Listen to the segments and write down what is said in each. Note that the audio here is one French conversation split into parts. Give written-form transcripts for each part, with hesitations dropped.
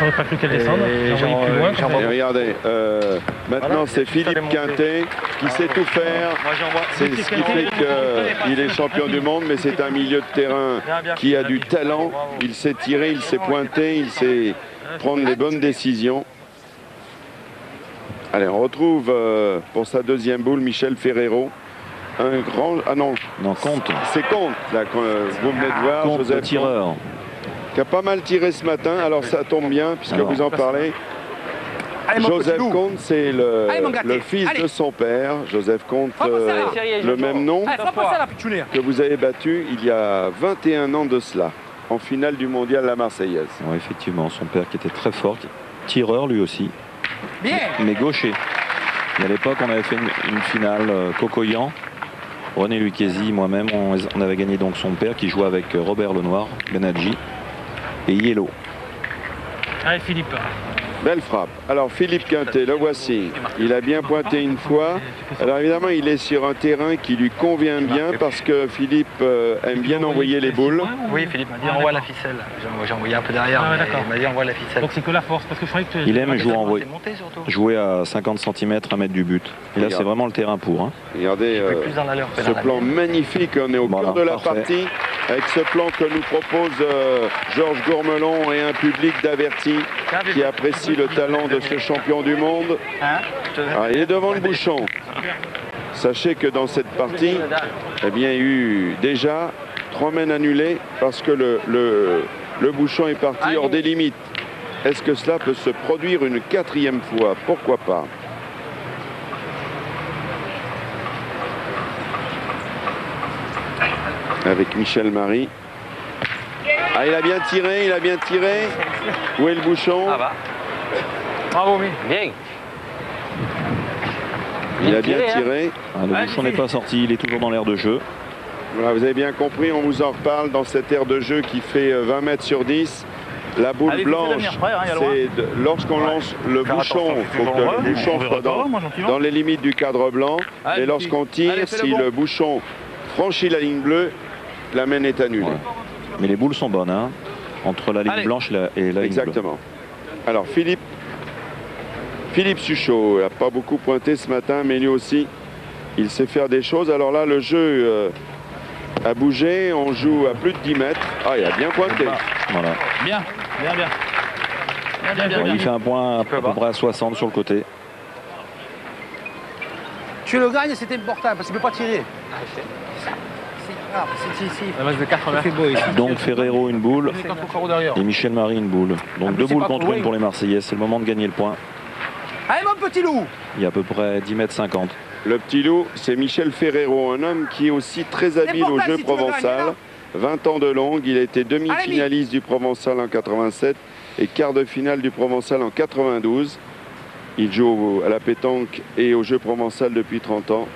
j'aurais pas cru qu'elle descende. J'ai envoyé plus loin. Et regardez, maintenant c'est Philippe Quintet qui sait tout faire. C'est ce qui fait qu'il est champion du monde, mais c'est un milieu de terrain qui a du talent. Il sait tirer, il sait pointer, il sait prendre les bonnes décisions. Allez, on retrouve pour sa deuxième boule Michel Ferrero. Un grand... Ah non, Comte. C'est Comte, là, que vous venez de voir. Comte, Joseph le tireur. Comte, qui a pas mal tiré ce matin. Alors ça tombe bien, puisque vous en parlez. Joseph Comte, c'est le fils de son père. Joseph Comte, le même nom, que vous avez battu il y a 21 ans de cela, en finale du mondial La Marseillaise. Oui, effectivement, son père qui était très fort, tireur lui aussi, mais gaucher. Et à l'époque, on avait fait une finale Cocoyan. René Lucchesi, moi-même, on avait gagné donc son père qui jouait avec Robert Lenoir, Benadji et Yellow. Allez Philippe. Belle frappe. Alors Philippe Quintet, le voici. Il a bien pointé une fois. Alors évidemment, il est sur un terrain qui lui convient bien parce que Philippe aime bien envoyer les boules. Oui, Philippe m'a dit envoie la ficelle. J'ai envoyé un peu derrière, mais il m'a dit envoie la ficelle. Donc c'est que la force, parce que je croyais que il aime jouer à 50 cm, à mettre du but. Et là, c'est vraiment le terrain pour. Regardez ce plan magnifique. On est au cœur de la partie avec ce plan que nous propose Georges Gourmelon et un public d'avertis qui apprécie le talent de ce champion du monde. Il est devant le bouchon. Sachez que dans cette partie, eh bien, il y a eu déjà 3 mènes annulées parce que le bouchon est parti hors des limites. Est-ce que cela peut se produire une 4e fois? Pourquoi pas? Avec Michel Marie. Ah, il a bien tiré, il a bien tiré. Où est le bouchon? Bravo, bien. Il a bien tiré. Le bouchon n'est pas sorti, il est toujours dans l'aire de jeu. Voilà, vous avez bien compris, on vous en reparle dans cette aire de jeu qui fait 20 mètres sur 10. La boule blanche, c'est lorsqu'on lance le bouchon, il faut que le bouchon soit dans les limites du cadre blanc. Et lorsqu'on tire, si le bouchon franchit la ligne bleue, la mène est annulée. Ouais. Mais les boules sont bonnes, hein, entre la ligne blanche et la ligne bleue. Exactement. Alors Philippe Suchot n'a pas beaucoup pointé ce matin, mais lui aussi, il sait faire des choses. Alors là, le jeu a bougé, on joue à plus de 10 mètres. Ah, il a bien pointé. Voilà. Bien. Il fait un point à peu près à 60 sur le côté. Tu le gagnes, c'est important, parce qu'il ne peut pas tirer. Donc Ferrero une boule et Michel Marie une boule. Donc 2 boules contre 1 pour les Marseillais. C'est le moment de gagner le point. Allez mon petit loup! Il y a à peu près 10 mètres 50. Le petit loup, c'est Michel Ferrero, un homme qui est aussi très habile au jeu provençal. 20 ans de longue, il a été demi-finaliste du Provençal en 87 et quart de finale du Provençal en 92. Il joue à la pétanque et au jeu provençal depuis 30 ans.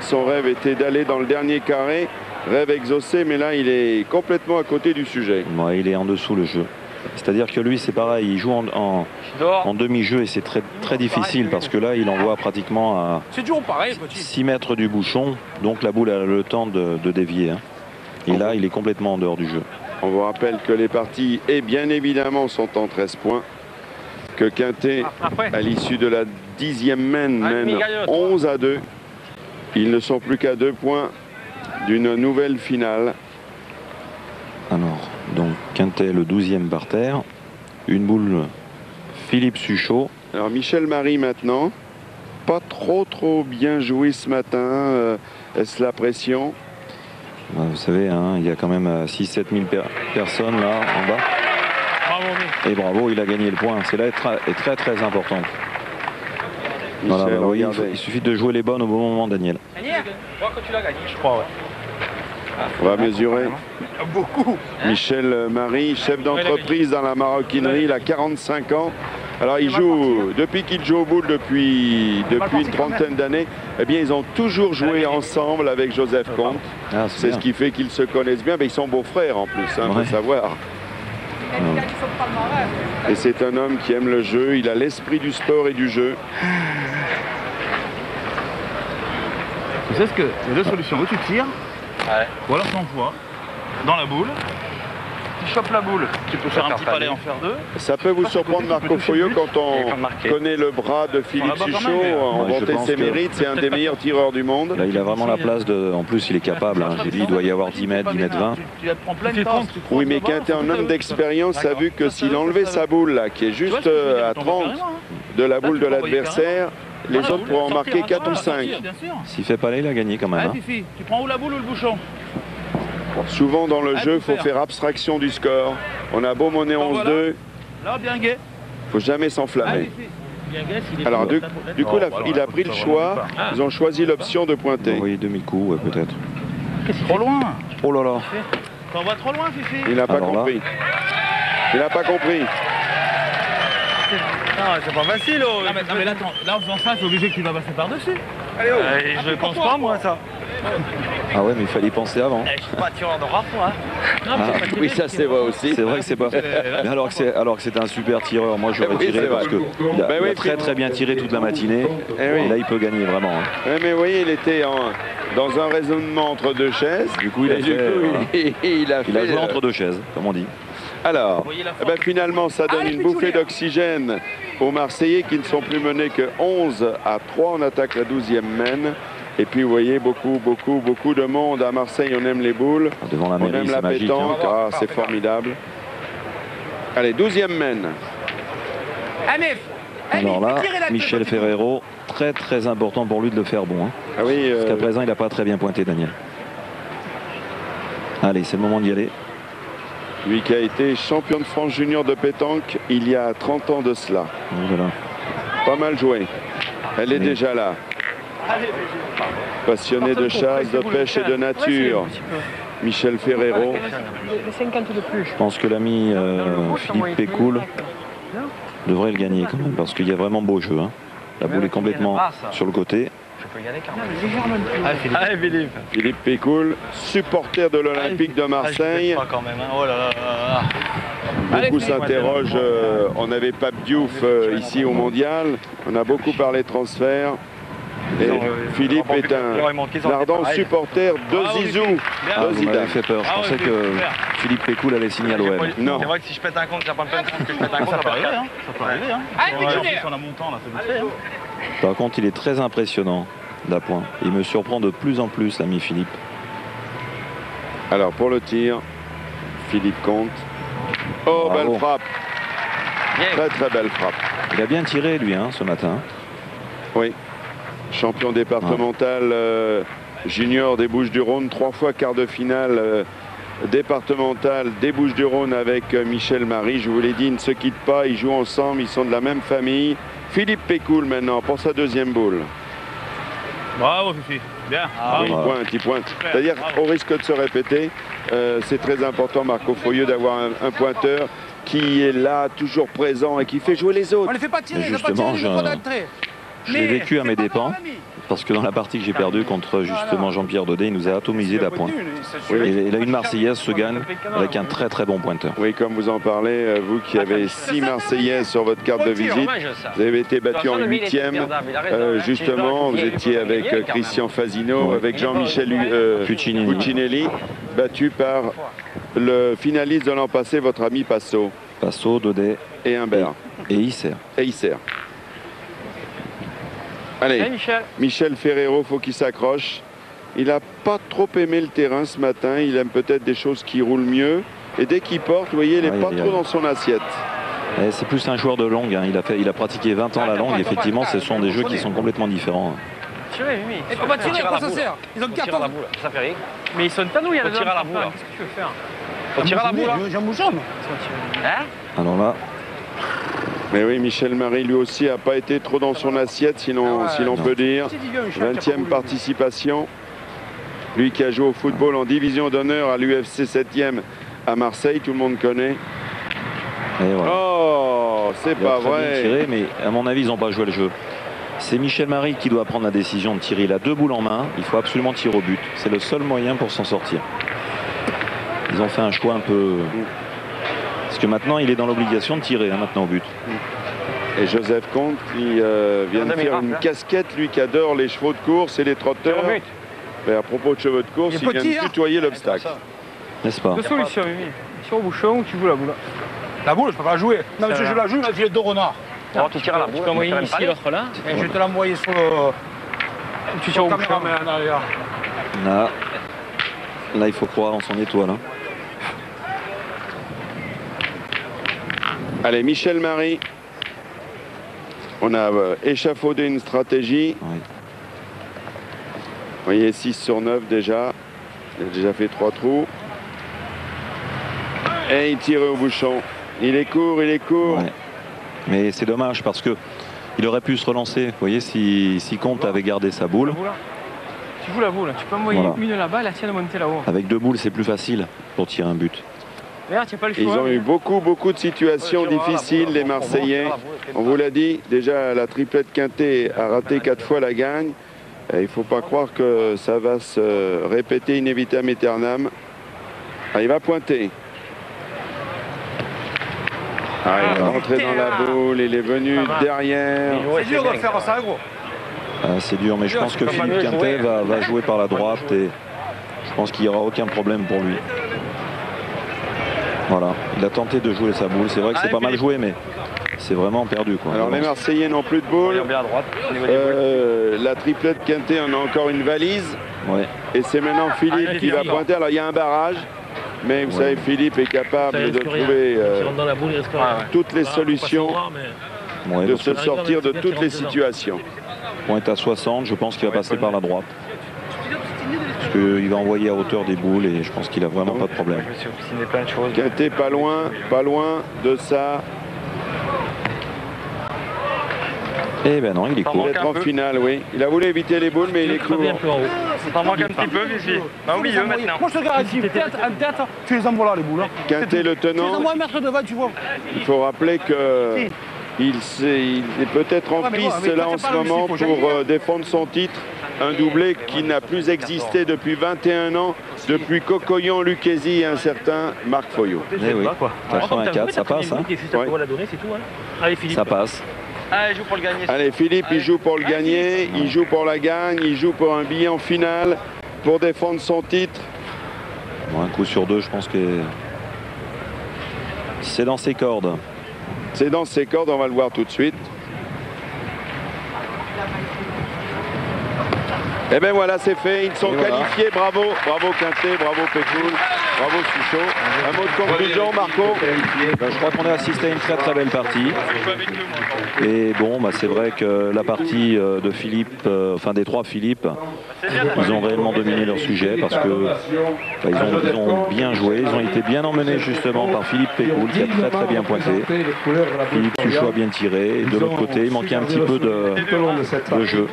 Son rêve était d'aller dans le dernier carré. Rêve exaucé, mais là, il est complètement à côté du sujet. Ouais, il est en dessous le jeu. C'est-à-dire que lui, c'est pareil, il joue en demi-jeu et c'est très difficile parce que là, il envoie pratiquement à 6 mètres du bouchon. Donc la boule a le temps de dévier. Hein. Et là, il est complètement en dehors du jeu. On vous rappelle que les parties, et bien évidemment, sont en 13 points. Que Quintet, à l'issue de la 10e mène 11-2. Ils ne sont plus qu'à 2 points d'une nouvelle finale. Alors, donc Quintet le 12e par terre. Une boule Philippe Suchot. Alors Michel Marie maintenant. Pas trop bien joué ce matin. Est-ce la pression? Vous savez, hein, il y a quand même 6-7 000 personnes là en bas. Et bravo, il a gagné le point. C'est là est très important. Voilà, bah, oui, il suffit de jouer les bonnes au bon moment, Daniel. Daniel, je crois que tu l'as gagné, je crois, On va mesurer. Beaucoup. Michel Marie, chef d'entreprise dans la maroquinerie, il a 45 ans. Alors il joue, depuis qu'il joue au boule depuis une trentaine d'années, eh bien ils ont toujours joué ensemble avec Joseph Comte. C'est ce qui fait qu'ils se connaissent bien, mais ils sont beaux-frères en plus, il faut savoir. Et c'est un homme qui aime le jeu, il a l'esprit du sport et du jeu. Tu sais ce que il y a 2 solutions, ou tu tires, ou alors tu envoies dans la boule, tu chope la boule. Tu peux faire un petit palais, en faire deux. Ça peut vous surprendre, Marco Foyot, quand on connaît le bras de Philippe Suchot, en vanter ses mérites. C'est un des meilleurs tireurs du monde. Là, il a vraiment la place de... En plus, il est capable. Hein. J'ai dit, il doit y avoir 10 mètres, 10 mètres 20. Tu la prends plein de temps. Oui, mais Quintet, un homme d'expérience, a vu que s'il enlevait sa boule, là, qui est juste à 30 de la boule de l'adversaire, les autres pourront en marquer 4 ou 5. S'il fait palais, il a gagné quand même. Hein. Fifi, tu prends où la boule ou le bouchon? Souvent dans le jeu, il faut faire abstraction du score. On a beau mener 11-2. Là, bien gai. Il ne faut jamais s'enflammer. Alors, du coup, il a pris le choix. Ils ont choisi l'option de pointer. Oui, demi-coup, peut-être. Trop loin. Oh là là. T'en vas trop loin, Fifi. Il n'a pas compris. Il n'a pas compris. Non, c'est pas facile. Oh. Non, mais là, en faisant ça, c'est obligé que tu vas passer par-dessus. Je pense pas, moi, ça. Ah ouais, mais il fallait y penser avant. Je suis pas tireur de rafle, hein. Oui, ça c'est vrai aussi. C'est vrai que c'est pas. Mais alors que c'est un super tireur. Moi, j'aurais tiré parce que il a très très bien tiré toute la matinée. Et là, il peut gagner vraiment. Hein. Mais oui, il était dans un raisonnement entre deux chaises. Du coup, il a joué entre deux chaises, comme on dit. Alors, finalement, ça donne une bouffée d'oxygène aux Marseillais qui ne sont plus menés que 11-3. On attaque la 12e mène. Et puis, vous voyez, beaucoup de monde. À Marseille, on aime les boules. Devant la mairie, on aime la magique, pétanque. hein. Ah, c'est formidable. Allez, 12e mène. Alors là, Michel Ferrero, très très important pour lui de le faire bon. Hein. Ah oui, Jusqu'à présent, il n'a pas très bien pointé, Daniel. Allez, c'est le moment d'y aller. Lui qui a été champion de France junior de pétanque il y a 30 ans de cela. Voilà. Pas mal joué. Elle est déjà là. Passionné de chasse, de pêche et de nature. Michel Ferrero. Je pense que l'ami Philippe Pécoul devrait le gagner quand même, parce qu'il y a vraiment beau jeu. Hein. La boule est complètement sur le côté. Philippe Pécoul, supporter de l'Olympique de Marseille. Beaucoup s'interrogent. On avait Pape Diouf ici au Mondial. On a beaucoup parlé transfert. Et Philippe est un ardent supporter de Zizou. Vous m'avez fait peur. Je pensais que Philippe Pécoul allait signer à l'OM. Non. C'est vrai que si je pète un compte, ça prend plein de comptes que je pète un compte, ça peut arriver. Ça peut arriver. On a montant, là, c'est vite fait. Par contre, il est très impressionnant d'appoint. Il me surprend de plus en plus, l'ami Philippe. Alors, pour le tir, Philippe compte. Oh, bravo. Belle frappe. Très, très belle frappe. Il a bien tiré, lui, hein, ce matin. Oui. Champion départemental junior des Bouches-du-Rhône, 3 fois quart de finale départemental des Bouches-du-Rhône avec Michel Marie. Je vous l'ai dit, ils ne se quittent pas, ils jouent ensemble, ils sont de la même famille. Philippe Pécoul maintenant pour sa 2e boule. Bravo, Fifi. Bien. Il pointe. C'est-à-dire, au risque de se répéter, c'est très important, Marco Foyot, d'avoir un pointeur qui est là, toujours présent et qui fait jouer les autres. On ne les fait pas tirer, justement, je l'ai vécu à mes dépens, parce que dans la partie que j'ai perdue contre justement Jean-Pierre Daudet, il nous a atomisé d'appoint. Et là, une Marseillaise se gagne avec un très très bon pointeur. Oui, comme vous en parlez, vous qui avez 6 Marseillaises sur votre carte de visite, vous avez été battu en 8e. Justement, vous étiez avec Christian Fasino, avec Jean-Michel Puccinelli, battu par le finaliste de l'an passé, votre ami Passo. Passo, Daudet et Humbert. Et Isser. Allez, Michel Ferrero, faut qu'il s'accroche. Il n'a pas trop aimé le terrain ce matin. Il aime peut-être des choses qui roulent mieux. Et dès qu'il porte, vous voyez, il n'est pas trop dans son assiette. C'est plus un joueur de longue. Hein. Il a pratiqué 20 ans la longue. Effectivement, ce sont des jeux qui sont complètement différents. Tirer, Mimi. On va tirer, quoi ça sert? Ils ont 4 ans. Ça fait rire. Mais ils sonnent pas nous, il y a le tirer à la boule. Qu'est-ce que tu veux faire? Faut tirer à la boule. Jean Bouchon. Hein? Alors là. Mais oui, Michel Marie, lui aussi, n'a pas été trop dans son assiette, si l'on peut dire. 20e participation. Lui qui a joué au football en division d'honneur à l'UFC 7e à Marseille, tout le monde connaît. Et voilà. Oh, c'est pas vrai. Tiré, mais à mon avis, ils n'ont pas joué le jeu. C'est Michel Marie qui doit prendre la décision de tirer. Il a 2 boules en main. Il faut absolument tirer au but. C'est le seul moyen pour s'en sortir. Ils ont fait un choix un peu... Parce que maintenant, il est dans l'obligation de tirer, hein, maintenant, au but. Et Joseph Comte, qui vient de faire une casquette, lui qui adore les chevaux de course et les trotteurs. Mais à propos de chevaux de course, il vient de tutoyer l'obstacle. N'est-ce pas? Deux solutions, Mimi. tires au bouchon ou tu joues la boule? La boule, je peux pas la jouer. Non, mais si je la joue, je vais filer deux renards. Alors tu tires à la boule. Tu peux envoyer ici, l'autre là. Et je vais te l'envoyer sur le. Tu tires au bouchon. Là, il faut croire en son étoile. Hein. Allez, Michel Marie. On a échafaudé une stratégie. Oui. Vous voyez, 6 sur 9 déjà. Il a déjà fait 3 trous. Et il tire au bouchon. Il est court, il est court. Ouais. Mais c'est dommage parce que il aurait pu se relancer. Vous voyez, si Comte avait gardé sa boule. Tu joues la boule. Tu peux envoyer Voilà. une là-bas, la tienne monter là-haut. Avec 2 boules, c'est plus facile pour tirer un but. D'ailleurs, tu n'as pas le choix. Ils ont eu beaucoup de situations difficiles, les Marseillais. On vous l'a dit, déjà la triplette Quintet a raté 4 fois la gagne. Et il ne faut pas croire que ça va se répéter in vitam aeternam. Ah, il va pointer. Ah, il est rentré dans la boule, il est venu derrière. C'est dur de faire ça, gros. C'est dur, mais je pense que Philippe Quintet va jouer par la droite et je pense qu'il n'y aura aucun problème pour lui. Voilà, il a tenté de jouer sa boule. C'est vrai que c'est pas mal joué, mais c'est vraiment perdu, quoi. Alors les Marseillais n'ont plus de boule. Bien à droite. La triplette Quintet en a encore une valise. Ouais. Et c'est maintenant Philippe qui va pointer. Alors il y a un barrage. Mais vous savez, Philippe est capable de trouver toutes les solutions, de se sortir de toutes les situations. Pointe à 60, je pense qu'il va passer par la droite. Parce qu'il va envoyer à hauteur des boules et je pense qu'il a vraiment pas de problème. Je me suis obstiné plein de choses. Quintet pas loin de ça. Eh ben non, il est court. Peut-être en finale, oui. Il a voulu éviter les boules, mais il est court. Ça manque un petit peu, ici. Bah, au milieu maintenant. Moi, je te garantis, peut-être, tu les envoies là, les boules. Hein. Quintet le Tu les tenant. envoies un mètre devant, tu vois. Il faut rappeler que il est peut-être en piste là en ce moment pour défendre son titre. Un doublé qui n'a plus existé depuis 21 ans, depuis Cocoyan, Lucchesi et un certain Marc Foyot. Eh oui, 84, ça passe. Hein. Ça passe. Allez, joue pour le gagner. Allez, Philippe, il joue pour le gagner, il joue pour la gagne, il joue pour un billet en finale, pour défendre son titre. Bon, un coup sur 2, je pense que c'est dans ses cordes. C'est dans ses cordes, on va le voir tout de suite. Et bien voilà, c'est fait, ils sont qualifiés, bravo, bravo Quintet, bravo Pécoul, bravo Suchot. Un mot de conclusion, Marco? Je crois qu'on a assisté à une très belle partie. Et bon, c'est vrai que la partie de Philippe, enfin des 3 Philippe, ils ont réellement dominé leur sujet parce que ils ont bien joué, ils ont été bien emmenés justement par Philippe Pécoul qui a très bien pointé. Philippe Suchot a bien tiré et de l'autre côté, il manquait un petit peu de jeu.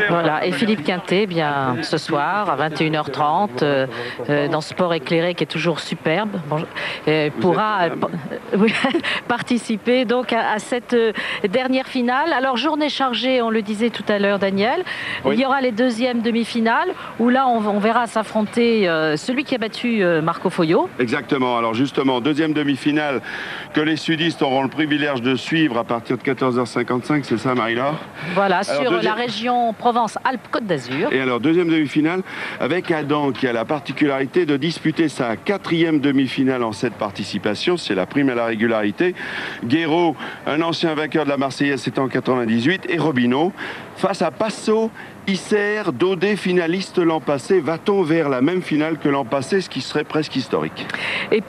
Voilà, et Philippe Quintet, bien ce soir à 21h30 dans Sport Éclairé qui est toujours superbe, pourra participer donc à cette dernière finale. Alors journée chargée, on le disait tout à l'heure Daniel, il y aura les deuxièmes demi-finales où là on verra s'affronter celui qui a battu Marco Foyot. Exactement, alors justement deuxième demi-finale que les sudistes auront le privilège de suivre à partir de 14h55, c'est ça Marie-Laure? Voilà, sur la région Provence-Alpes-Côte d'Azur. Et alors, deuxième demi-finale, avec Adam qui a la particularité de disputer sa 4e demi-finale en 7 participations, c'est la prime à la régularité. Guéraud, un ancien vainqueur de la Marseillaise, c'était en 98, et Robineau, face à Passot, Isser, Daudet, finaliste l'an passé. Va-t-on vers la même finale que l'an passé, ce qui serait presque historique? Et